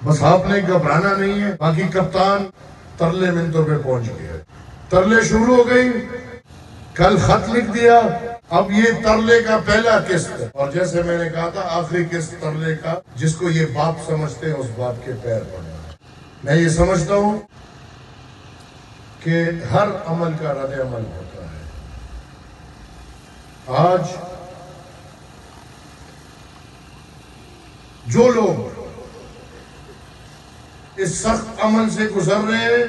بس آپ نے گھبرانا نہیں ہے. باقی کپتان ترلے منتوں پہ پہنچ گیا. ترلے شروع ہو گئی. کل خط لکھ دیا. اب یہ ترلے کا پہلا قسط ہے، اور جیسے میں نے کہا تھا آخری قسط ترلے کا، جس کو یہ باپ سمجھتے ہیں اس باپ کے پیر پڑنا. میں یہ سمجھتا ہوں کہ ہر عمل کا رد عمل ہوتا ہے. آج جو لوگ اس سخت عمل سے گزر رہے ہیں،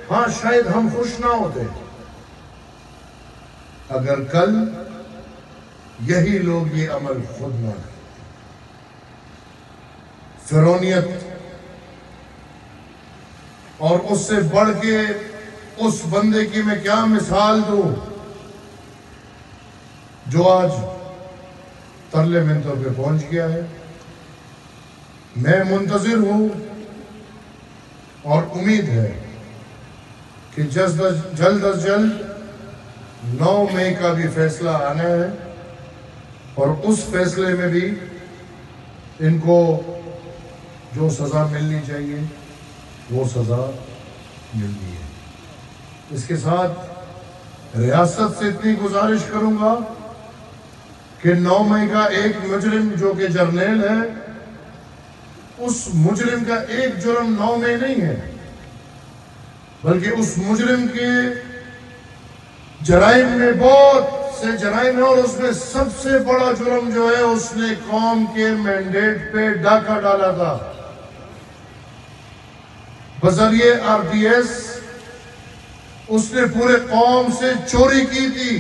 ہاں شاید ہم خوش نہ ہوتے اگر کل یہی لوگ یہ عمل خود نہ کرتے. فرعونیت اور اس سے بڑھ کے اس بندے کی میں کیا مثال دوں جو آج ترلے منتوں پہ پہنچ گیا ہے. میں منتظر ہوں اور امید ہے کہ جلد از جلد 9 مئی کا بھی فیصلہ آنا ہے، اور اس فیصلے میں بھی ان کو جو سزا ملنی چاہیے وہ سزا ملنی ہے. اس کے ساتھ ریاست سے اتنی گزارش کروں گا کہ 9 مئی کا ایک مجرم جو کہ جرنیل ہے، اس مجرم کا ایک جرم 9 مئی نہیں ہے، بلکہ اس مجرم کے جرائم میں بہت سے جرائم ہیں، اور اس میں سب سے بڑا جرم جو ہے اس نے قوم کے مینڈیٹ پہ ڈاکہ ڈالا تھا بذریعہ RDS. اس نے پورے قوم سے چوری کی تھی.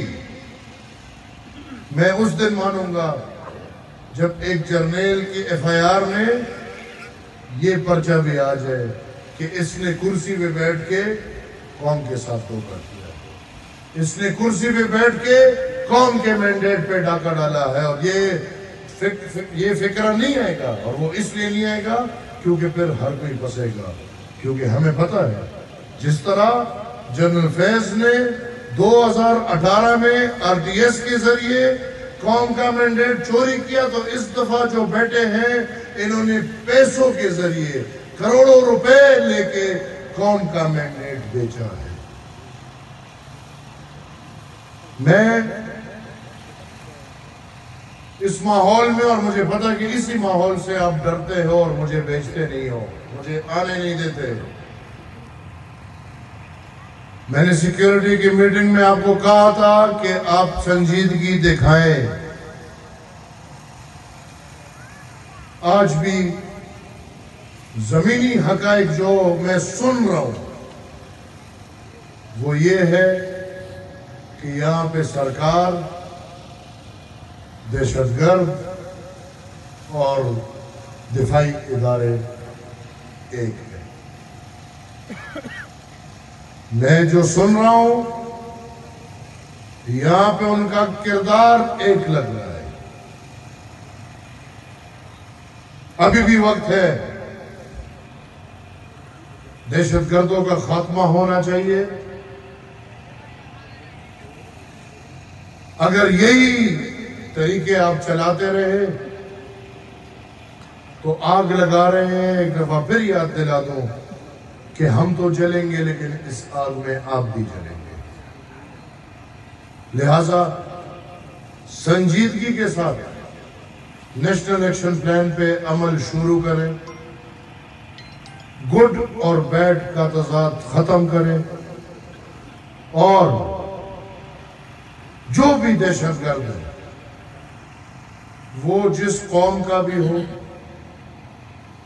میں اس دن مانوں گا جب ایک جرنیل کی FIR میں یہ پرچہ بھی آ جائے کہ اس نے کرسی پہ بیٹھ کے قوم کے ساتھ دھوکہ کیا، اس نے کرسی پہ بیٹھ کے قوم کے مینڈیٹ پہ ڈاکہ ڈالا ہے. اور یہ فکرہ نہیں آئے گا، اور وہ اس لیے نہیں آئے گا کیونکہ پھر ہر کوئی پھنسے گا. کیونکہ ہمیں پتہ ہے جس طرح جنرل فیض نے 2018 میں RDS کے ذریعے قوم کا مینڈیٹ چوری کیا، تو اس دفعہ جو بیٹے ہیں انہوں نے پیسوں کے ذریعے کروڑوں روپے لے کے قوم کا مینڈیٹ بیچا ہے. میں اس ماحول میں، اور مجھے پتا کہ اسی ماحول سے آپ ڈرتے ہو اور مجھے بیچتے نہیں ہو، مجھے آنے نہیں دیتے. میں نے سیکیورٹی کی میٹنگ میں آپ کو کہا تھا کہ آپ سنجیدگی دکھائیں. آج بھی زمینی حقائق جو میں سن رہا ہوں وہ یہ ہے کہ یہاں پہ سرکار، دہشت گرد اور دفاعی ادارے ایک ہے. میں جو سن رہا ہوں یہاں پہ ان کا کردار ایک لگ رہا ہے. ابھی بھی وقت ہے. دہشت گردوں کا خاتمہ ہونا چاہیے. اگر یہی طریقے آپ چلاتے رہے تو آگ لگا رہے ہیں. ایک دفعہ پھر یاد دلا دوں کہ ہم تو جلیں گے لیکن اس آگ میں آپ بھی جلیں گے. لہذا سنجیدگی کے ساتھ نیشنل ایکشن پلان پہ عمل شروع کریں. گڈ اور بیڈ کا تضاد ختم کریں، اور جو بھی دہشت گرد ہے وہ جس قوم کا بھی ہو،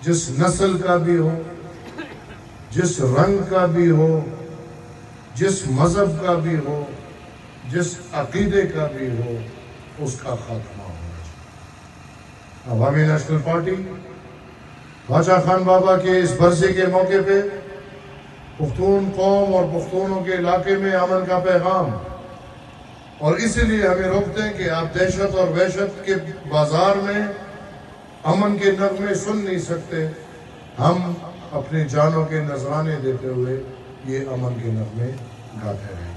جس نسل کا بھی ہو، جس رنگ کا بھی ہو، جس مذہب کا بھی ہو، جس عقیدے کا بھی ہو، اس کا خاتمہ ہونا چاہیے. عوامی نیشنل پارٹی باچا خان بابا کے اس برسے کے موقع پہ پختون قوم اور پختونوں کے علاقے میں امن کا پیغام، اور اسی لیے ہمیں روکتے ہیں کہ آپ دہشت اور وحشت کے بازار میں امن کے نغمے سن نہیں سکتے. ہم اپنی جانوں کے نذرانے دیتے ہوئے یہ امن کے نغمے گاتے رہیں.